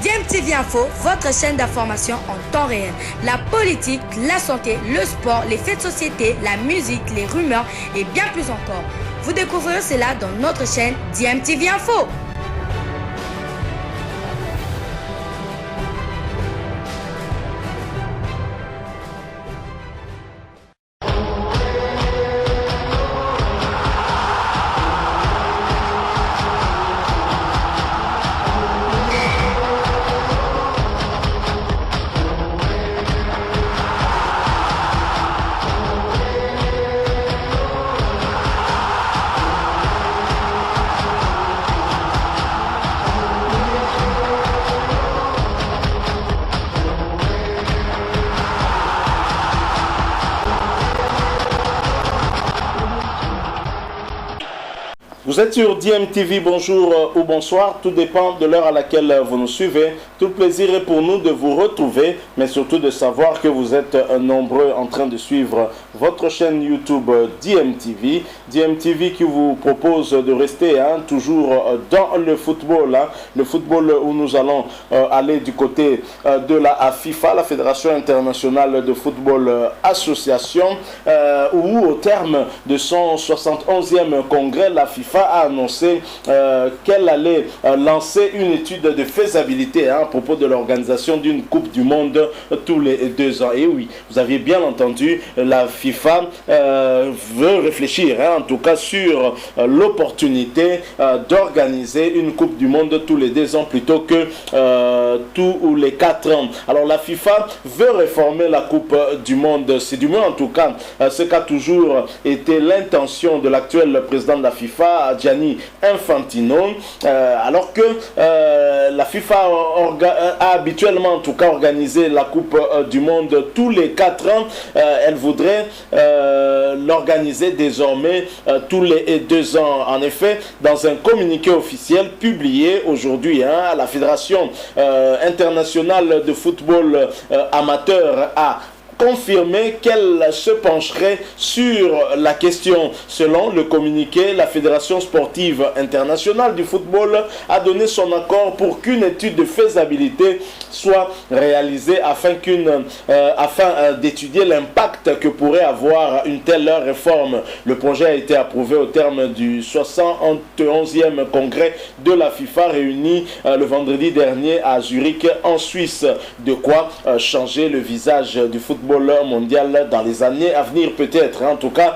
DMTV Info, votre chaîne d'information en temps réel. La politique, la santé, le sport, les faits de société, la musique, les rumeurs et bien plus encore. Vous découvrirez cela dans notre chaîne DMTV Info. Vous êtes sur DMTV, bonjour ou bonsoir, tout dépend de l'heure à laquelle vous nous suivez. Tout le plaisir est pour nous de vous retrouver, mais surtout de savoir que vous êtes nombreux en train de suivre votre chaîne YouTube DMTV. DMTV qui vous propose de rester toujours dans le football, le football où nous allons aller du côté de la FIFA, la Fédération Internationale de Football Association, où au terme de son 71e congrès, la FIFA a annoncé qu'elle allait lancer une étude de faisabilité à propos de l'organisation d'une Coupe du Monde tous les 2 ans. Et oui, vous aviez bien entendu, la FIFA veut réfléchir en tout cas sur l'opportunité d'organiser une Coupe du Monde tous les 2 ans plutôt que tous les 4 ans. Alors la FIFA veut réformer la Coupe du Monde. C'est du moins en tout cas ce qu'a toujours été l'intention de l'actuel président de la FIFA, Gianni Infantino, alors que la FIFA a habituellement en tout cas organisé la Coupe du Monde tous les 4 ans. Elle voudrait l'organiser désormais tous les 2 ans. En effet, dans un communiqué officiel publié aujourd'hui, la Fédération internationale de football amateur a confirmé qu'elle se pencherait sur la question. Selon le communiqué, la Fédération sportive internationale du football a donné son accord pour qu'une étude de faisabilité soit réalisée afin d'étudier l'impact que pourrait avoir une telle réforme. Le projet a été approuvé au terme du 71e congrès de la FIFA réuni le vendredi dernier à Zurich en Suisse. De quoi changer le visage du football mondial dans les années à venir peut-être. En tout cas,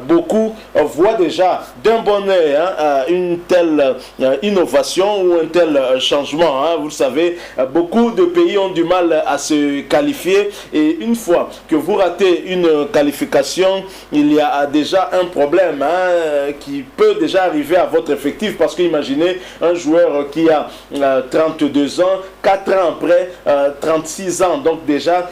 beaucoup voient déjà d'un bon œil une telle innovation ou un tel changement. Vous le savez, beaucoup de pays ont du mal à se qualifier et une fois que vous ratez une qualification, il y a déjà un problème qui peut déjà arriver à votre effectif, parce qu'imaginez un joueur qui a 32 ans, 4 ans après 36 ans, donc déjà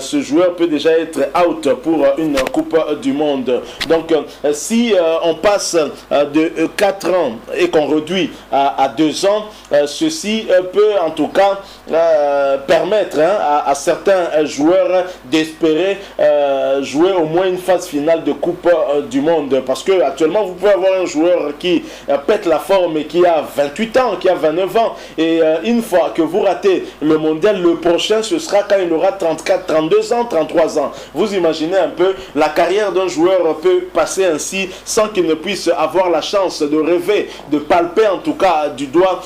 ce joueur peut déjà être out pour une Coupe du Monde. Donc si on passe de 4 ans et qu'on réduit à 2 ans, ceci peut en tout cas permettre à certains joueurs d'espérer jouer au moins une phase finale de Coupe du Monde, parce que actuellement vous pouvez avoir un joueur qui pète la forme et qui a 28 ans, qui a 29 ans, et une fois que vous ratez le mondial, le prochain ce sera quand il aura 34, 32 ans, 33 ans. Vous imaginez un peu, la carrière d'un joueur peut passer ainsi sans qu'il ne puisse avoir la chance de rêver, de palper en tout cas du doigt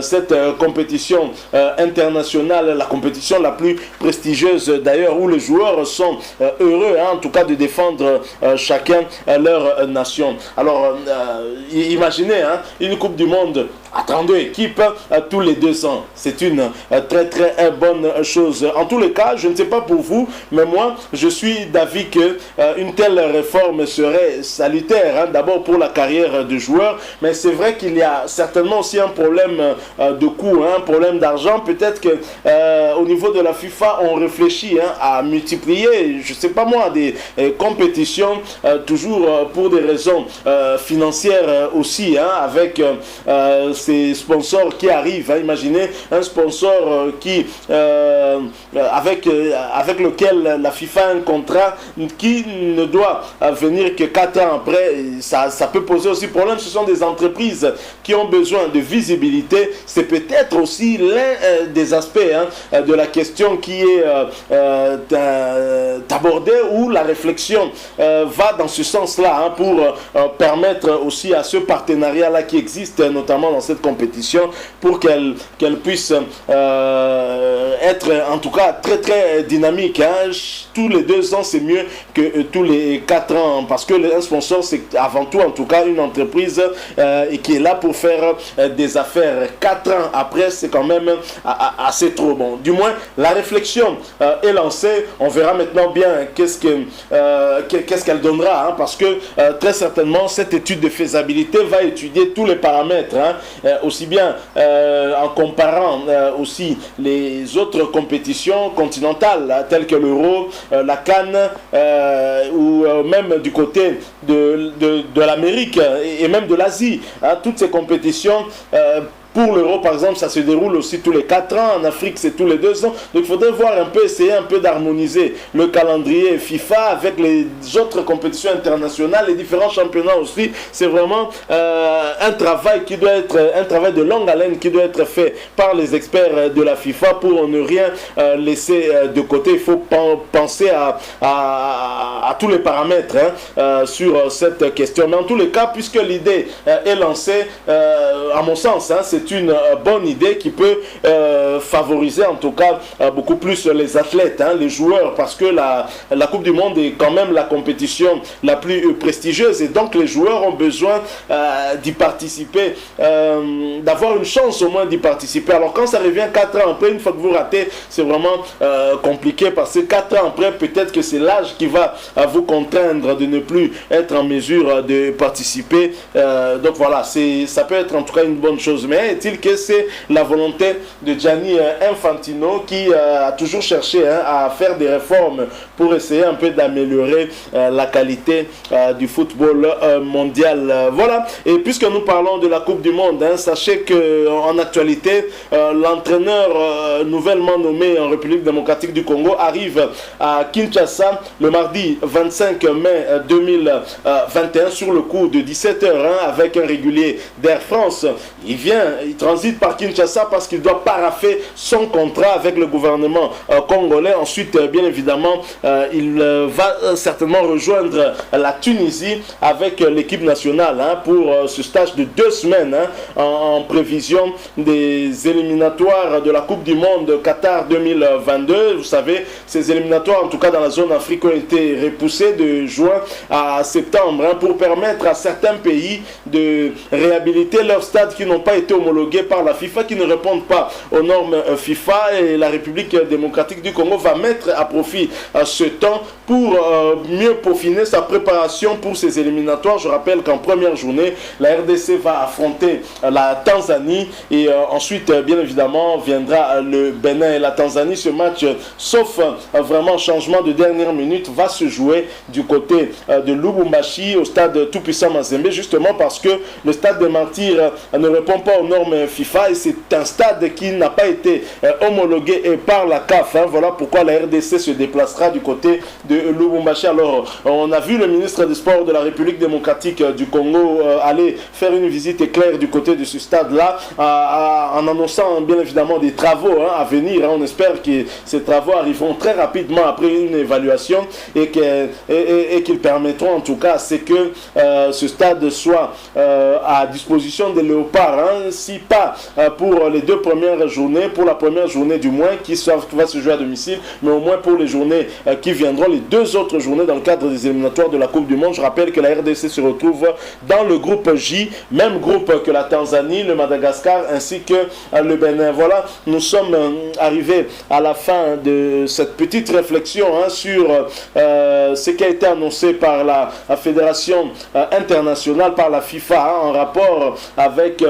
cette compétition internationale, la compétition la plus prestigieuse d'ailleurs, où les joueurs sont heureux en tout cas de défendre chacun leur nation. Alors imaginez une Coupe du Monde à 32 équipes tous les 2 ans. C'est une très très bonne chose. En tous les cas, je ne sais pas pour vous, mais moi je suis d'avis que une telle réforme serait salutaire, d'abord pour la carrière du joueur, mais c'est vrai qu'il y a certainement aussi un problème de coût, un problème d'argent. Peut-être que au niveau de la FIFA on réfléchit à multiplier, je ne sais pas moi, des compétitions toujours pour des raisons financières aussi, avec ces sponsors qui arrivent. Imaginez un sponsor qui avec lequel la FIFA a un contrat qui ne doit venir que 4 ans après. Ça peut poser aussi problème. Ce sont des entreprises qui ont besoin de visibilité. C'est peut-être aussi l'un des aspects de la question qui est abordée, où la réflexion va dans ce sens-là pour permettre aussi à ce partenariat-là qui existe, notamment dans cette compétition, pour qu'elle puisse être en tout cas très très dynamique. Tous les 2 ans, c'est mieux que tous les 4 ans, parce que un sponsor, c'est avant tout en tout cas une entreprise et qui est là pour faire des affaires. 4 ans après, c'est quand même assez trop. Bon, du moins, la réflexion est lancée. On verra maintenant bien qu'est-ce qu'elle donnera, parce que très certainement, cette étude de faisabilité va étudier tous les paramètres, aussi bien en comparant aussi les autres compétitions continentales, telles que l'Euro, la CAN, ou même du côté de l'Amérique et même de l'Asie. Toutes ces compétitions Pour l'Euro, par exemple, ça se déroule aussi tous les 4 ans. En Afrique, c'est tous les 2 ans. Donc, il faudrait voir un peu, essayer un peu d'harmoniser le calendrier FIFA avec les autres compétitions internationales, les différents championnats aussi. C'est vraiment un travail qui doit être, un travail de longue haleine qui doit être fait par les experts de la FIFA pour ne rien laisser de côté. Il faut penser à tous les paramètres sur cette question. Mais en tous les cas, puisque l'idée est lancée, à mon sens, c'est une bonne idée qui peut favoriser en tout cas beaucoup plus les athlètes, les joueurs, parce que la Coupe du Monde est quand même la compétition la plus prestigieuse et donc les joueurs ont besoin d'y participer, d'avoir une chance au moins d'y participer. Alors quand ça revient 4 ans après, une fois que vous ratez, c'est vraiment compliqué parce que 4 ans après, peut-être que c'est l'âge qui va vous contraindre de ne plus être en mesure de participer. Donc voilà, ça peut être en tout cas une bonne chose. Mais est-il que c'est la volonté de Gianni Infantino qui a toujours cherché à faire des réformes pour essayer un peu d'améliorer la qualité du football mondial. Voilà, et puisque nous parlons de la Coupe du Monde, sachez qu'en actualité, l'entraîneur nouvellement nommé en République démocratique du Congo arrive à Kinshasa le mardi 25 mai 2021 sur le coup de 17h avec un régulier d'Air France. Il transite par Kinshasa parce qu'il doit paraffer son contrat avec le gouvernement congolais. Ensuite, bien évidemment, il va certainement rejoindre la Tunisie avec l'équipe nationale pour ce stage de 2 semaines en prévision des éliminatoires de la Coupe du Monde Qatar 2022. Vous savez, ces éliminatoires, en tout cas dans la zone Afrique, ont été repoussés de juin à septembre pour permettre à certains pays de réhabiliter leurs stades qui n'ont pas été homologués par la FIFA, qui ne répondent pas aux normes FIFA, et la République démocratique du Congo va mettre à profit ce temps pour mieux peaufiner sa préparation pour ces éliminatoires. Je rappelle qu'en première journée, la RDC va affronter la Tanzanie et ensuite, bien évidemment, viendra le Bénin et la Tanzanie. Ce match, sauf vraiment changement de dernière minute, va se jouer du côté de Lubumbashi au stade Tout-Puissant Mazembe, justement parce que le stade des Martyrs ne répond pas aux normes FIFA et c'est un stade qui n'a pas été homologué par la CAF. Voilà pourquoi la RDC se déplacera du côté de Lubumbashi. Alors, on a vu le ministre des Sports de la République démocratique du Congo aller faire une visite éclair du côté de ce stade-là, en annonçant bien évidemment des travaux à venir. On espère que ces travaux arriveront très rapidement après une évaluation et qu'ils permettront en tout cas c'est que ce stade soit à disposition des Léopards, si pas pour les 2 premières journées, pour la première journée du moins qui va se jouer à domicile, mais au moins pour les journées qui viendront, les 2 autres journées dans le cadre des éliminatoires de la Coupe du Monde. Je rappelle que la RDC se retrouve dans le groupe J, même groupe que la Tanzanie, le Madagascar ainsi que le Bénin. Voilà, nous sommes arrivés à la fin de cette petite réflexion sur ce qui a été annoncé par la Fédération internationale, par la FIFA, en rapport avec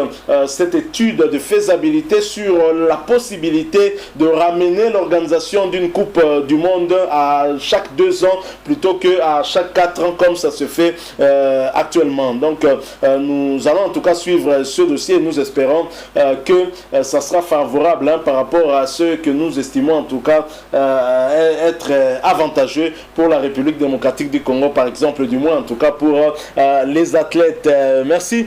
cette cette étude de faisabilité sur la possibilité de ramener l'organisation d'une Coupe du Monde à chaque 2 ans plutôt qu'à chaque 4 ans comme ça se fait actuellement. Donc nous allons en tout cas suivre ce dossier et nous espérons que ça sera favorable par rapport à ce que nous estimons en tout cas être avantageux pour la République démocratique du Congo, par exemple, du moins en tout cas pour les athlètes. Merci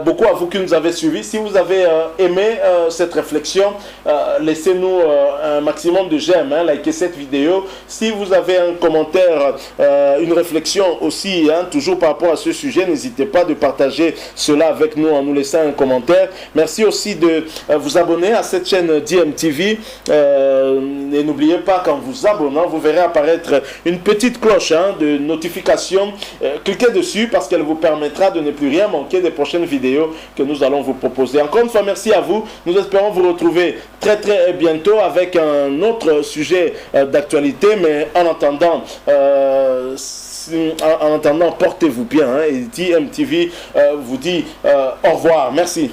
beaucoup à vous qui nous avez suivis. Si vous avez aimé cette réflexion, laissez-nous un maximum de j'aime, likez cette vidéo. Si vous avez un commentaire, une réflexion aussi, toujours par rapport à ce sujet, n'hésitez pas de partager cela avec nous en nous laissant un commentaire. Merci aussi de vous abonner à cette chaîne DMTV et n'oubliez pas qu'en vous abonnant, vous verrez apparaître une petite cloche de notification. Cliquez dessus parce qu'elle vous permettra de ne plus rien manquer des prochaines vidéos que nous allons vous proposer. Encore une fois, merci à vous. Nous espérons vous retrouver très bientôt avec un autre sujet d'actualité, mais en attendant, portez-vous bien et DMTV vous dit au revoir. Merci.